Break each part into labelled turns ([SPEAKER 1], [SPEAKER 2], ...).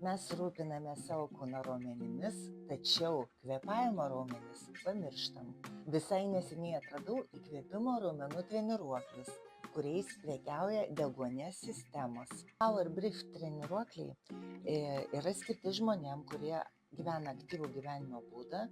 [SPEAKER 1] Mes rūpinamės savo kūno raumenimis, tačiau kvėpavimo raumenis pamirštam. Visai neseniai atradau įkvėpimo raumenų treniruoklius, kuriais prekiauja deguonies sistemos. Power Brief treniruokliai yra skirti žmonėm, kurie gyvena aktyvų gyvenimo būdą,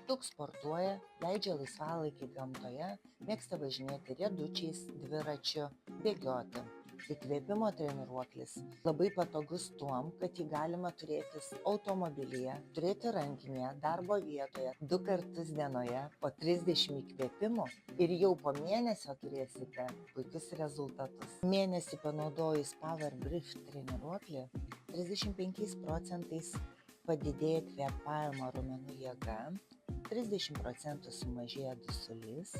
[SPEAKER 1] daug sportuoja, leidžia laisvalaikį gamtoje, mėgsta važinėti riedučiais, dviračiu, bėgioti. Įkvėpimo treniruoklis labai patogus tuom, kad jį galima turėti automobilyje, turėti rankinėje, darbo vietoje 2 kartus dienoje po 30 įkvėpimų ir jau po mėnesio turėsite puikius rezultatus. Mėnesį panaudojus Power Brief treniruoklį 35% padidėja kvėpavimo raumenų jėga, 30% sumažėja dusulys,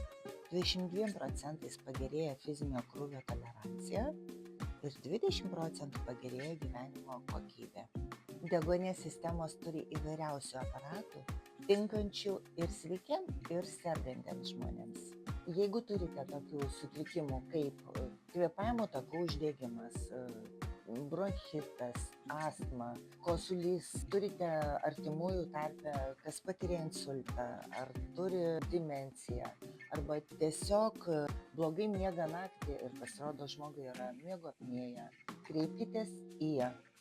[SPEAKER 1] 22% pagerėja fizinio krūvio tolerancija ir 20% pagerėja gyvenimo kokybė. Deguonies sistemos turi įvairiausių aparatų, tinkančių ir sveikiem, ir sergantiems žmonėms. Jeigu turite tokių sutrikimų kaip kvėpavimo takų uždegimas, bronchitas, astma, kosulys, turite artimųjų tarpe, kas patiria insultą, ar turi demenciją, arba tiesiog blogai miega naktį ir pasirodo žmogui yra miego apnėja, kreipkitės į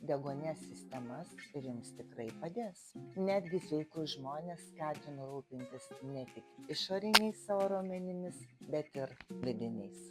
[SPEAKER 1] deguonies sistemas ir jums tikrai padės. Netgi sveikus žmonės skatinu rūpintis ne tik išoriniais savo raumenimis, bet ir vidiniais.